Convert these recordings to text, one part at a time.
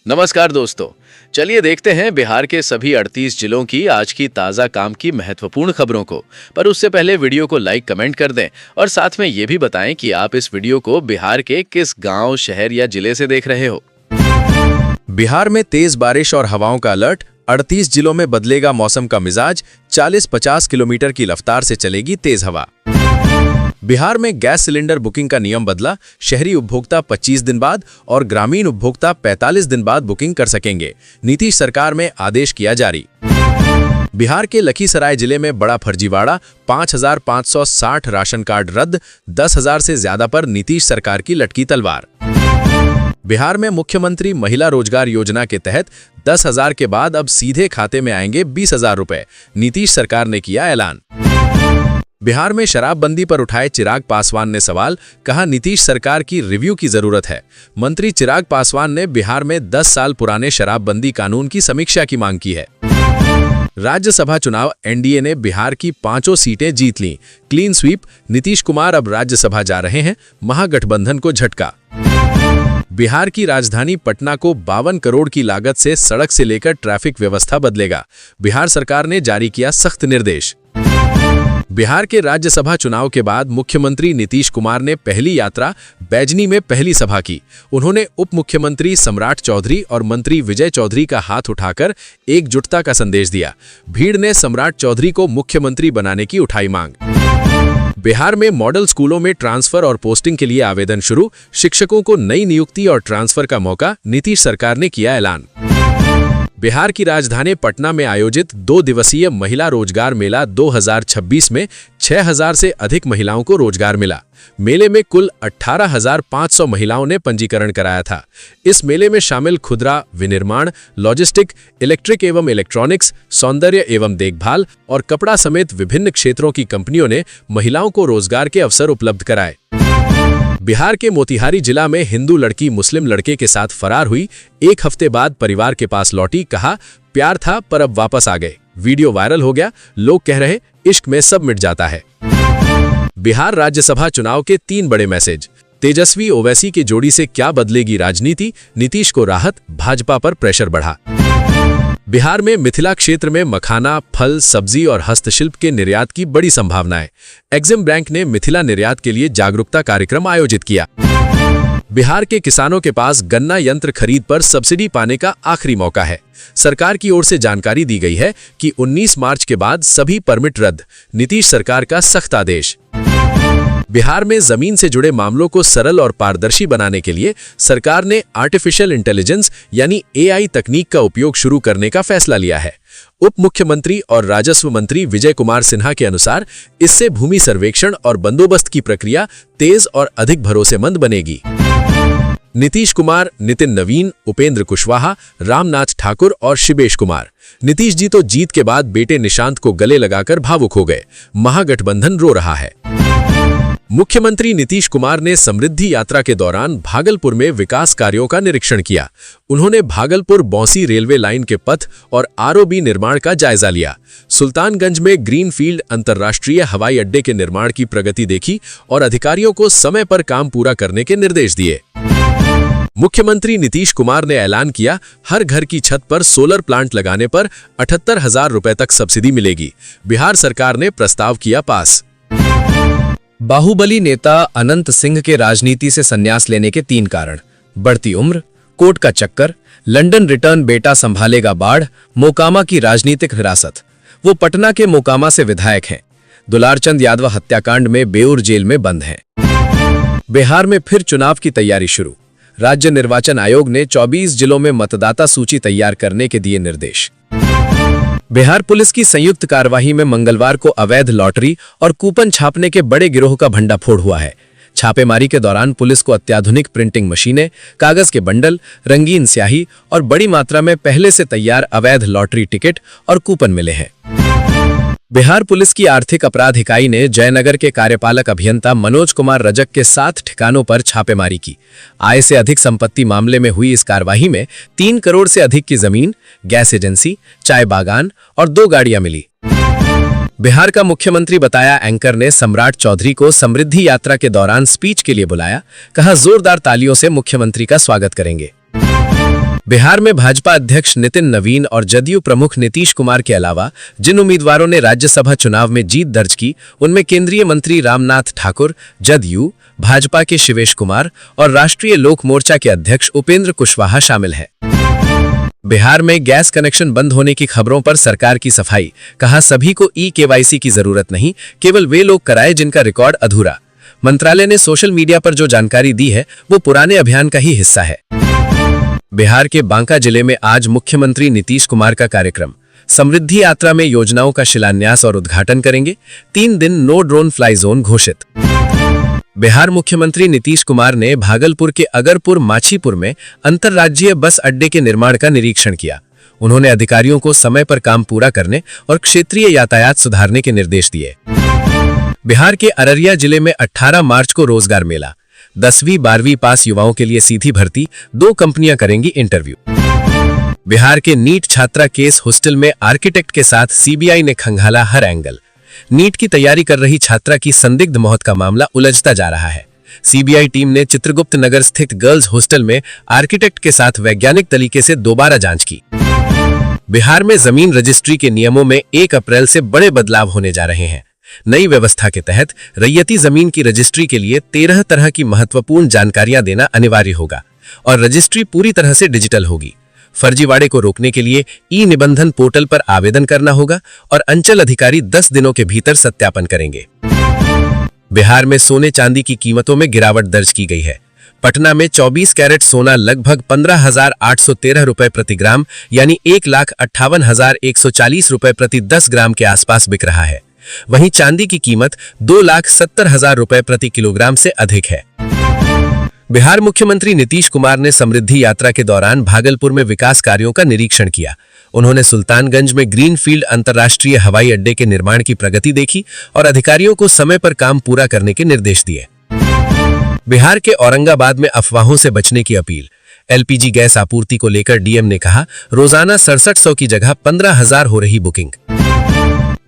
नमस्कार दोस्तों। चलिए देखते हैं बिहार के सभी 38 जिलों की आज की ताज़ा काम की महत्वपूर्ण खबरों को। पर उससे पहले वीडियो को लाइक कमेंट कर दें और साथ में ये भी बताएं कि आप इस वीडियो को बिहार के किस गांव, शहर या जिले से देख रहे हो। बिहार में तेज बारिश और हवाओं का अलर्ट। 38 जिलों में बदलेगा मौसम का मिजाज। 40-50 किलोमीटर की रफ्तार से चलेगी तेज हवा। बिहार में गैस सिलेंडर बुकिंग का नियम बदला। शहरी उपभोक्ता 25 दिन बाद और ग्रामीण उपभोक्ता 45 दिन बाद बुकिंग कर सकेंगे। नीतीश सरकार में आदेश किया जारी। बिहार के लखीसराय जिले में बड़ा फर्जीवाड़ा। 5,560 राशन कार्ड रद्द। 10,000 से ज्यादा पर नीतीश सरकार की लटकी तलवार। बिहार में मुख्यमंत्री महिला रोजगार योजना के तहत 10,000 के बाद अब सीधे खाते में आएंगे 20,000 रुपए। नीतीश सरकार ने किया ऐलान। बिहार में शराबबंदी पर उठाए चिराग पासवान ने सवाल। कहा, नीतीश सरकार की रिव्यू की जरूरत है। मंत्री चिराग पासवान ने बिहार में 10 साल पुराने शराबबंदी कानून की समीक्षा की मांग की है। राज्यसभा चुनाव। एनडीए ने बिहार की 5 सीटें जीत लीं। Clean sweep. नीतीश कुमार अब राज्यसभा जा रहे हैं। महागठबंधन को झटका। बिहार की राजधानी पटना को 52 करोड़ की लागत से सड़क से लेकर ट्रैफिक व्यवस्था बदलेगा। बिहार सरकार ने जारी किया सख्त निर्देश। बिहार के राज्यसभा चुनाव के बाद मुख्यमंत्री नीतीश कुमार ने पहली यात्रा बैजनी में पहली सभा की। उन्होंने उप मुख्यमंत्री सम्राट चौधरी और मंत्री विजय चौधरी का हाथ उठाकर एकजुटता का संदेश दिया। भीड़ ने सम्राट चौधरी को मुख्यमंत्री बनाने की उठाई मांग। बिहार में मॉडल स्कूलों में ट्रांसफर और पोस्टिंग के लिए आवेदन शुरू। शिक्षकों को नई नियुक्ति और ट्रांसफर का मौका। नीतीश सरकार ने किया ऐलान। बिहार की राजधानी पटना में आयोजित 2 दिवसीय महिला रोजगार मेला 2026 में 6,000 से अधिक महिलाओं को रोजगार मिला। मेले में कुल 18,500 महिलाओं ने पंजीकरण कराया था। इस मेले में शामिल खुदरा, विनिर्माण, लॉजिस्टिक, इलेक्ट्रिक एवं इलेक्ट्रॉनिक्स, सौंदर्य एवं देखभाल और कपड़ा समेत विभिन्न क्षेत्रों की कंपनियों ने महिलाओं को रोजगार के अवसर उपलब्ध कराए। बिहार के मोतिहारी जिला में हिंदू लड़की मुस्लिम लड़के के साथ फरार हुई। 1 हफ्ते बाद परिवार के पास लौटी। कहा, प्यार था पर अब वापस आ गए। वीडियो वायरल हो गया। लोग कह रहे, इश्क में सब मिट जाता है। बिहार राज्यसभा चुनाव के 3 बड़े मैसेज। तेजस्वी ओवैसी की जोड़ी से क्या बदलेगी राजनीति। नीतीश को राहत, भाजपा पर प्रेशर बढ़ा। बिहार में मिथिला क्षेत्र में मखाना, फल, सब्जी और हस्तशिल्प के निर्यात की बड़ी संभावनाएं। एक्सिम बैंक ने मिथिला निर्यात के लिए जागरूकता कार्यक्रम आयोजित किया। बिहार के किसानों के पास गन्ना यंत्र खरीद पर सब्सिडी पाने का आखिरी मौका है। सरकार की ओर से जानकारी दी गई है कि 19 मार्च के बाद सभी परमिट रद्द। नीतीश सरकार का सख्त आदेश। बिहार में जमीन से जुड़े मामलों को सरल और पारदर्शी बनाने के लिए सरकार ने आर्टिफिशियल इंटेलिजेंस यानी एआई तकनीक का उपयोग शुरू करने का फैसला लिया है। उप मुख्यमंत्री और राजस्व मंत्री विजय कुमार सिन्हा के अनुसार इससे भूमि सर्वेक्षण और बंदोबस्त की प्रक्रिया तेज और अधिक भरोसेमंद बनेगी। नीतीश कुमार, नितिन नवीन, उपेंद्र कुशवाहा, रामनाथ ठाकुर और शिवेश कुमार। नीतीश जी तो जीत के बाद बेटे निशांत को गले लगाकर भावुक हो गए। महागठबंधन रो रहा है। मुख्यमंत्री नीतीश कुमार ने समृद्धि यात्रा के दौरान भागलपुर में विकास कार्यों का निरीक्षण किया। उन्होंने भागलपुर बौंसी रेलवे लाइन के पथ और आरओबी निर्माण का जायजा लिया। सुल्तानगंज में ग्रीनफील्ड अंतर्राष्ट्रीय हवाई अड्डे के निर्माण की प्रगति देखी और अधिकारियों को समय पर काम पूरा करने के निर्देश दिए। मुख्यमंत्री नीतीश कुमार ने ऐलान किया, हर घर की छत पर सोलर प्लांट लगाने पर 78,000 रुपए तक सब्सिडी मिलेगी। बिहार सरकार ने प्रस्ताव किया पास। बाहुबली नेता अनंत सिंह के राजनीति से संन्यास लेने के 3 कारण। बढ़ती उम्र, कोर्ट का चक्कर, लंदन रिटर्न, बेटा संभालेगा बाढ़, मोकामा की राजनीतिक हिरासत। वो पटना के मोकामा से विधायक हैं। दुलारचंद यादव हत्याकांड में बेऊर जेल में बंद हैं। बिहार में फिर चुनाव की तैयारी शुरू। राज्य निर्वाचन आयोग ने 24 जिलों में मतदाता सूची तैयार करने के दिए निर्देश। बिहार पुलिस की संयुक्त कार्यवाही में मंगलवार को अवैध लॉटरी और कूपन छापने के बड़े गिरोह का भंडाफोड़ हुआ है। छापेमारी के दौरान पुलिस को अत्याधुनिक प्रिंटिंग मशीनें, कागज के बंडल, रंगीन स्याही और बड़ी मात्रा में पहले से तैयार अवैध लॉटरी टिकट और कूपन मिले हैं। बिहार पुलिस की आर्थिक अपराध इकाई ने जयनगर के कार्यपालक अभियंता मनोज कुमार रजक के 7 ठिकानों पर छापेमारी की। आय से अधिक संपत्ति मामले में हुई इस कार्रवाई में 3 करोड़ से अधिक की जमीन, गैस एजेंसी, चाय बागान और 2 गाड़ियां मिली। बिहार का मुख्यमंत्री बताया एंकर ने सम्राट चौधरी को समृद्धि यात्रा के दौरान स्पीच के लिए बुलाया, कहा जोरदार तालियों से मुख्यमंत्री का स्वागत करेंगे। बिहार में भाजपा अध्यक्ष नितिन नवीन और जदयू प्रमुख नीतीश कुमार के अलावा जिन उम्मीदवारों ने राज्यसभा चुनाव में जीत दर्ज की, उनमें केंद्रीय मंत्री रामनाथ ठाकुर, जदयू, भाजपा के शिवेश कुमार और राष्ट्रीय लोक मोर्चा के अध्यक्ष उपेंद्र कुशवाहा शामिल हैं। बिहार में गैस कनेक्शन बंद होने की खबरों पर सरकार की सफाई, कहा सभी को ई-केवाईसी की जरूरत नहीं, केवल वे लोग कराए जिनका रिकॉर्ड अधूरा। मंत्रालय ने सोशल मीडिया पर जो जानकारी दी है वो पुराने अभियान का ही हिस्सा है। बिहार के बांका जिले में आज मुख्यमंत्री नीतीश कुमार का कार्यक्रम, समृद्धि यात्रा में योजनाओं का शिलान्यास और उद्घाटन करेंगे। 3 दिन नो ड्रोन फ्लाई जोन घोषित। बिहार मुख्यमंत्री नीतीश कुमार ने भागलपुर के अगरपुर माछीपुर में अंतर्राज्यीय बस अड्डे के निर्माण का निरीक्षण किया। उन्होंने अधिकारियों को समय पर काम पूरा करने और क्षेत्रीय यातायात सुधारने के निर्देश दिए। बिहार के अररिया जिले में 18 मार्च को रोजगार मेला, 10वीं 12वीं पास युवाओं के लिए सीधी भर्ती, 2 कंपनियां करेंगी इंटरव्यू। बिहार के नीट छात्रा केस हॉस्टल में आर्किटेक्ट के साथ सीबीआई ने खंगाला हर एंगल। नीट की तैयारी कर रही छात्रा की संदिग्ध मौत का मामला उलझता जा रहा है। सीबीआई टीम ने चित्रगुप्त नगर स्थित गर्ल्स हॉस्टल में आर्किटेक्ट के साथ वैज्ञानिक तरीके से दोबारा जांच की। बिहार में जमीन रजिस्ट्री के नियमों में 1 अप्रैल से बड़े बदलाव होने जा रहे हैं। नई व्यवस्था के तहत रैयती जमीन की रजिस्ट्री के लिए 13 तरह की महत्वपूर्ण जानकारियां देना अनिवार्य होगा और रजिस्ट्री पूरी तरह से डिजिटल होगी। फर्जीवाड़े को रोकने के लिए ई-निबंधन पोर्टल पर आवेदन करना होगा और अंचल अधिकारी 10 दिनों के भीतर सत्यापन करेंगे। बिहार में सोने चांदी की कीमतों में गिरावट दर्ज की गई है। पटना में 24 कैरेट सोना लगभग 15,813 रुपए प्रति ग्राम यानी 1,58,140 रुपए प्रति 10 ग्राम के आसपास बिक रहा है। वहीं चांदी की कीमत 2,70,000 रुपए प्रति किलोग्राम से अधिक है। बिहार मुख्यमंत्री नीतीश कुमार ने समृद्धि यात्रा के दौरान भागलपुर में विकास कार्यों का निरीक्षण किया। उन्होंने सुल्तानगंज में ग्रीनफील्ड अंतर्राष्ट्रीय हवाई अड्डे के निर्माण की प्रगति देखी और अधिकारियों को समय पर काम पूरा करने के निर्देश दिए। बिहार के औरंगाबाद में अफवाहों से बचने की अपील, एलपीजी गैस आपूर्ति को लेकर डीएम ने कहा रोजाना 6700 की जगह 15,000 हो रही बुकिंग।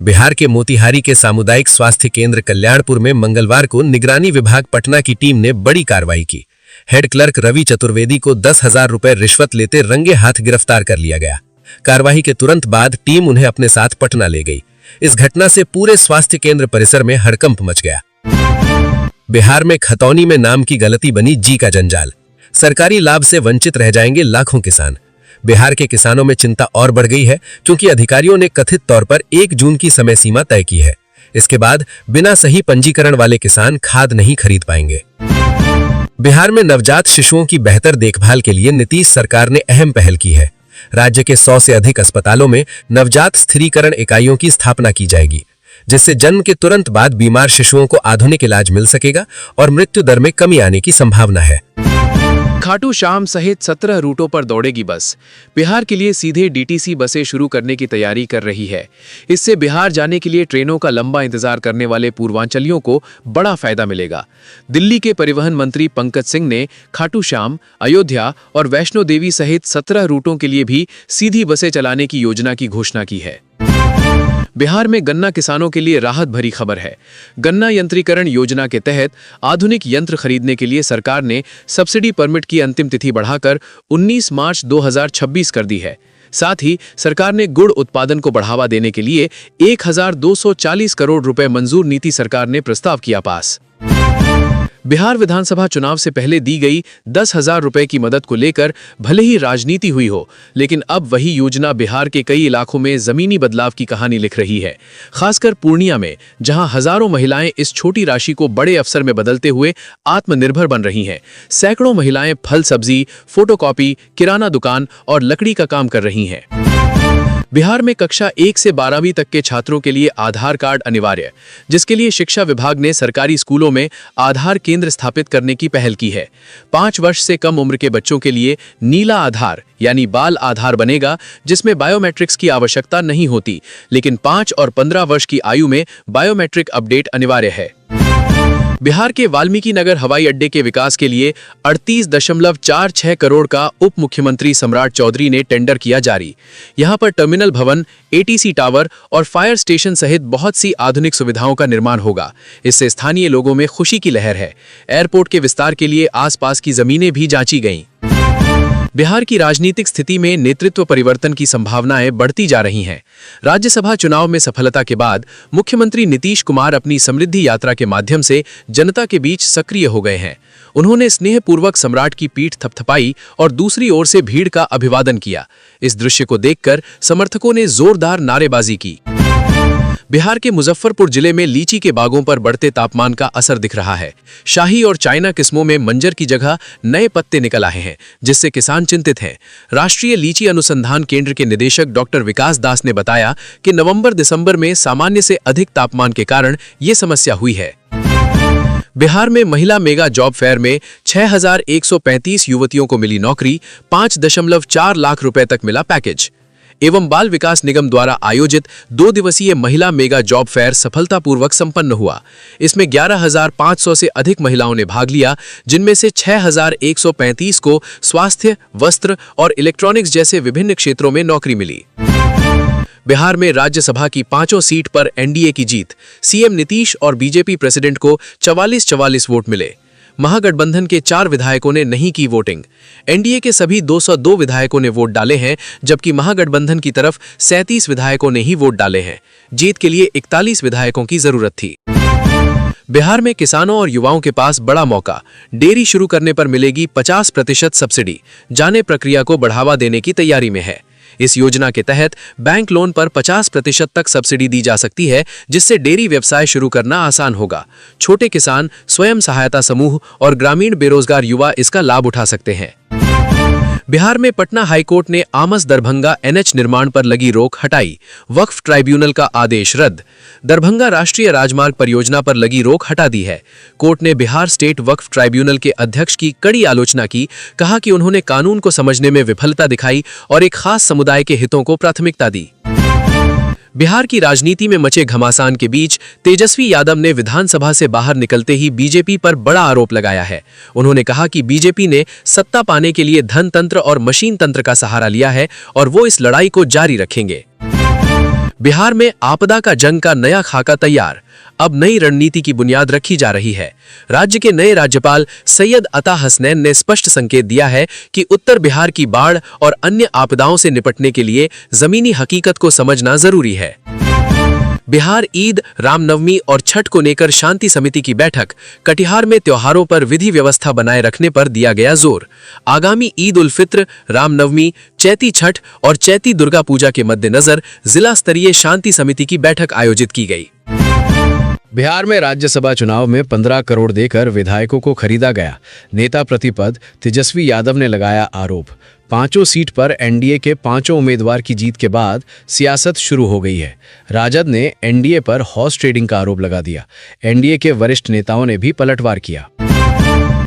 बिहार के मोतिहारी के सामुदायिक स्वास्थ्य केंद्र कल्याणपुर में मंगलवार को निगरानी विभाग पटना की टीम ने बड़ी कार्रवाई की। हेड क्लर्क रवि चतुर्वेदी को 10,000 रुपए रिश्वत लेते रंगे हाथ गिरफ्तार कर लिया गया। कार्रवाई के तुरंत बाद टीम उन्हें अपने साथ पटना ले गई। इस घटना से पूरे स्वास्थ्य केंद्र परिसर में हड़कंप मच गया। बिहार में खतौनी में नाम की गलती बनी जी का जंजाल, सरकारी लाभ से वंचित रह जाएंगे लाखों किसान। बिहार के किसानों में चिंता और बढ़ गई है क्योंकि अधिकारियों ने कथित तौर पर 1 जून की समय सीमा तय की है। इसके बाद बिना सही पंजीकरण वाले किसान खाद नहीं खरीद पाएंगे। बिहार में नवजात शिशुओं की बेहतर देखभाल के लिए नीतीश सरकार ने अहम पहल की है। राज्य के 100 से अधिक अस्पतालों में नवजात स्थिरीकरण इकाइयों की स्थापना की जाएगी, जिससे जन्म के तुरंत बाद बीमार शिशुओं को आधुनिक इलाज मिल सकेगा और मृत्यु दर में कमी आने की संभावना है। खाटू श्याम सहित 17 रूटों पर दौड़ेगी बस। बिहार के लिए सीधे डीटीसी बसें शुरू करने की तैयारी कर रही है। इससे बिहार जाने के लिए ट्रेनों का लंबा इंतजार करने वाले पूर्वांचलियों को बड़ा फायदा मिलेगा। दिल्ली के परिवहन मंत्री पंकज सिंह ने खाटू श्याम, अयोध्या और वैष्णो देवी सहित 17 रूटों के लिए भी सीधी बसें चलाने की योजना की घोषणा की है। बिहार में गन्ना किसानों के लिए राहत भरी खबर है। गन्ना यंत्रीकरण योजना के तहत आधुनिक यंत्र खरीदने के लिए सरकार ने सब्सिडी परमिट की अंतिम तिथि बढ़ाकर 19 मार्च 2026 कर दी है। साथ ही सरकार ने गुड़ उत्पादन को बढ़ावा देने के लिए 1,240 करोड़ रुपए मंजूर नीति सरकार ने प्रस्ताव किया पास। बिहार विधानसभा चुनाव से पहले दी गई 10,000 रुपए की मदद को लेकर भले ही राजनीति हुई हो, लेकिन अब वही योजना बिहार के कई इलाकों में जमीनी बदलाव की कहानी लिख रही है। खासकर पूर्णिया में, जहां हजारों महिलाएं इस छोटी राशि को बड़े अवसर में बदलते हुए आत्मनिर्भर बन रही हैं। सैकड़ों महिलाएं फल सब्जी, फोटोकॉपी, किराना दुकान और लकड़ी का काम कर रही हैं। बिहार में कक्षा 1 से 12वीं तक के छात्रों के लिए आधार कार्ड अनिवार्य, जिसके लिए शिक्षा विभाग ने सरकारी स्कूलों में आधार केंद्र स्थापित करने की पहल की है। 5 वर्ष से कम उम्र के बच्चों के लिए नीला आधार यानी बाल आधार बनेगा, जिसमें बायोमेट्रिक्स की आवश्यकता नहीं होती, लेकिन 5 और 15 वर्ष की आयु में बायोमेट्रिक अपडेट अनिवार्य है। बिहार के वाल्मीकि नगर हवाई अड्डे के विकास के लिए 38.46 करोड़ का उप मुख्यमंत्री सम्राट चौधरी ने टेंडर किया जारी। यहां पर टर्मिनल भवन, एटीसी टावर और फायर स्टेशन सहित बहुत सी आधुनिक सुविधाओं का निर्माण होगा। इससे स्थानीय लोगों में खुशी की लहर है। एयरपोर्ट के विस्तार के लिए आसपास की जमीनें भी जांची गईं। बिहार की राजनीतिक स्थिति में नेतृत्व परिवर्तन की संभावनाएं बढ़ती जा रही हैं। राज्यसभा चुनाव में सफलता के बाद मुख्यमंत्री नीतीश कुमार अपनी समृद्धि यात्रा के माध्यम से जनता के बीच सक्रिय हो गए हैं। उन्होंने स्नेहपूर्वक सम्राट की पीठ थपथपाई और दूसरी ओर से भीड़ का अभिवादन किया। इस दृश्य को देखकर समर्थकों ने जोरदार नारेबाजी की। बिहार के मुजफ्फरपुर जिले में लीची के बागों पर बढ़ते तापमान का असर दिख रहा है। शाही और चाइना किस्मों में मंजर की जगह नए पत्ते निकल आए हैं, जिससे किसान चिंतित हैं। राष्ट्रीय लीची अनुसंधान केंद्र के निदेशक डॉक्टर विकास दास ने बताया कि नवंबर-दिसंबर में सामान्य से अधिक तापमान के कारण ये समस्या हुई है। बिहार में महिला मेगा जॉब फेयर में 6,135 युवतियों को मिली नौकरी, 5.4 लाख रुपए तक मिला पैकेज। एवं बाल विकास निगम द्वारा आयोजित 2 दिवसीय महिला मेगा जॉब फेयर सफलतापूर्वक संपन्न हुआ। इसमें 11,500 से अधिक महिलाओं ने भाग लिया, जिनमें से 6,135 को स्वास्थ्य, वस्त्र और इलेक्ट्रॉनिक्स जैसे विभिन्न क्षेत्रों में नौकरी मिली। बिहार में राज्यसभा की 5 सीट पर एनडीए की जीत। सीएम नीतीश और बीजेपी प्रेसिडेंट को 44-44 वोट मिले। महागठबंधन के 4 विधायकों ने नहीं की वोटिंग। एनडीए के सभी 202 विधायकों ने वोट डाले हैं, जबकि महागठबंधन की तरफ 37 विधायकों ने ही वोट डाले हैं। जीत के लिए 41 विधायकों की जरूरत थी। बिहार में किसानों और युवाओं के पास बड़ा मौका। डेयरी शुरू करने पर मिलेगी 50% सब्सिडी। जाने प्रक्रिया को बढ़ावा देने की तैयारी में है। इस योजना के तहत बैंक लोन पर 50% तक सब्सिडी दी जा सकती है, जिससे डेयरी व्यवसाय शुरू करना आसान होगा। छोटे किसान, स्वयं सहायता समूह और ग्रामीण बेरोजगार युवा इसका लाभ उठा सकते हैं। बिहार में पटना हाईकोर्ट ने आमस दरभंगा एनएच निर्माण पर लगी रोक हटाई। वक्फ ट्राइब्यूनल का आदेश रद्द। दरभंगा राष्ट्रीय राजमार्ग परियोजना पर लगी रोक हटा दी है। कोर्ट ने बिहार स्टेट वक्फ ट्राइब्यूनल के अध्यक्ष की कड़ी आलोचना की। कहा कि उन्होंने कानून को समझने में विफलता दिखाई और एक खास समुदाय के हितों को प्राथमिकता दी। बिहार की राजनीति में मचे घमासान के बीच तेजस्वी यादव ने विधानसभा से बाहर निकलते ही बीजेपी पर बड़ा आरोप लगाया है। उन्होंने कहा कि बीजेपी ने सत्ता पाने के लिए धन तंत्र और मशीन तंत्र का सहारा लिया है और वो इस लड़ाई को जारी रखेंगे। बिहार में आपदा का जंग का नया खाका तैयार। अब नई रणनीति की बुनियाद रखी जा रही है। राज्य के नए राज्यपाल सैयद अता हसनैन ने स्पष्ट संकेत दिया है कि उत्तर बिहार की बाढ़ और अन्य आपदाओं से निपटने के लिए जमीनी हकीकत को समझना जरूरी है। बिहार ईद, रामनवमी और छठ को लेकर शांति समिति की बैठक। कटिहार में त्योहारों पर विधि व्यवस्था बनाए रखने पर दिया गया जोर। आगामी ईद उल फित्र, रामनवमी, चैती छठ और चैती दुर्गा पूजा के मद्देनजर जिला स्तरीय शांति समिति की बैठक आयोजित की गई। बिहार में राज्यसभा चुनाव में 15 करोड़ देकर विधायकों को खरीदा गया। नेता प्रतिपक्ष तेजस्वी यादव ने लगाया आरोप। 5 सीट पर एनडीए के 5 उम्मीदवार की जीत के बाद सियासत शुरू हो गई है। राजद ने एनडीए पर हॉर्स ट्रेडिंग का आरोप लगा दिया। एनडीए के वरिष्ठ नेताओं ने भी पलटवार किया।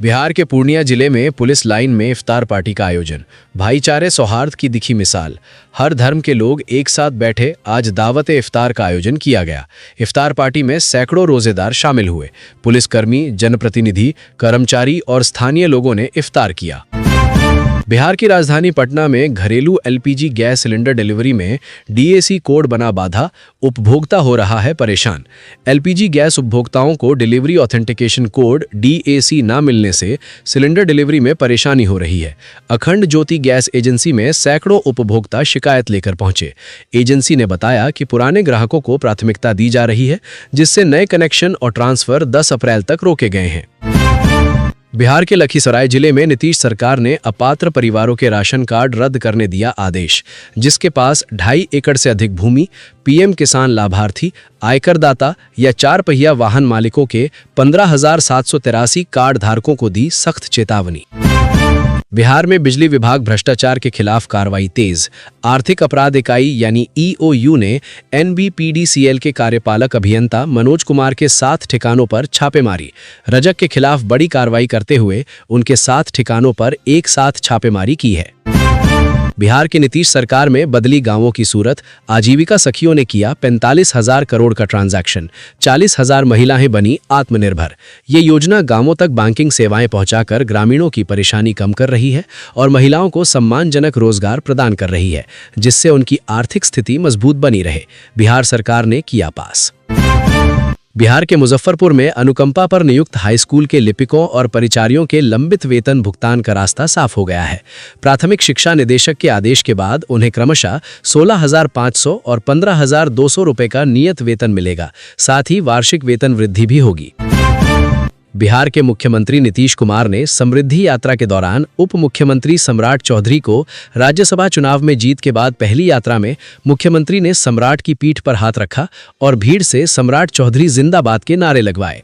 बिहार के पूर्णिया जिले में पुलिस लाइन में इफ्तार पार्टी का आयोजन। भाईचारे सौहार्द की दिखी मिसाल। हर धर्म के लोग एक साथ बैठे आज दावत इफ्तार का आयोजन किया गया। इफ्तार पार्टी में सैकड़ों रोजेदार शामिल हुए। पुलिसकर्मी, जनप्रतिनिधि, कर्मचारी और स्थानीय लोगों ने इफ्तार किया। बिहार की राजधानी पटना में घरेलू एलपीजी गैस सिलेंडर डिलीवरी में डीएसी कोड बना बाधा। उपभोक्ता हो रहा है परेशान। एलपीजी गैस उपभोक्ताओं को डिलीवरी ऑथेंटिकेशन कोड डीएसी न मिलने से सिलेंडर डिलीवरी में परेशानी हो रही है। अखंड ज्योति गैस एजेंसी में सैकड़ों उपभोक्ता शिकायत लेकर पहुंचे। एजेंसी ने बताया कि पुराने ग्राहकों को प्राथमिकता दी जा रही है, जिससे नए कनेक्शन और ट्रांसफर 10 अप्रैल तक रोके गए हैं। बिहार के लखीसराय जिले में नीतीश सरकार ने अपात्र परिवारों के राशन कार्ड रद्द करने दिया आदेश। जिसके पास 2.5 एकड़ से अधिक भूमि, पीएम किसान लाभार्थी, आयकरदाता या 4 पहिया वाहन मालिकों के 15,783 कार्ड धारकों को दी सख्त चेतावनी। बिहार में बिजली विभाग भ्रष्टाचार के खिलाफ कार्रवाई तेज। आर्थिक अपराध इकाई यानी ईओयू ने एनबीपीडीसीएल के कार्यपालक अभियंता मनोज कुमार के 7 ठिकानों पर छापेमारी। रजक के खिलाफ बड़ी कार्रवाई करते हुए उनके 7 ठिकानों पर एक साथ छापेमारी की है। बिहार की नीतीश सरकार में बदली गांवों की सूरत। आजीविका सखियों ने किया 45,000 करोड़ का ट्रांजैक्शन। 40,000 महिलाएं बनी आत्मनिर्भर। ये योजना गांवों तक बैंकिंग सेवाएं पहुंचाकर ग्रामीणों की परेशानी कम कर रही है और महिलाओं को सम्मानजनक रोजगार प्रदान कर रही है, जिससे उनकी आर्थिक स्थिति मजबूत बनी रहे। बिहार सरकार ने किया पास। बिहार के मुजफ्फरपुर में अनुकंपा पर नियुक्त हाई स्कूल के लिपिकों और परिचारियों के लंबित वेतन भुगतान का रास्ता साफ हो गया है। प्राथमिक शिक्षा निदेशक के आदेश के बाद उन्हें क्रमशः 16,500 और 15,200 रुपए का नियत वेतन मिलेगा। साथ ही वार्षिक वेतन वृद्धि भी होगी। बिहार के मुख्यमंत्री नीतीश कुमार ने समृद्धि यात्रा के दौरान उप मुख्यमंत्री सम्राट चौधरी को राज्यसभा चुनाव में जीत के बाद पहली यात्रा में मुख्यमंत्री ने सम्राट की पीठ पर हाथ रखा और भीड़ से सम्राट चौधरी जिंदाबाद के नारे लगवाए।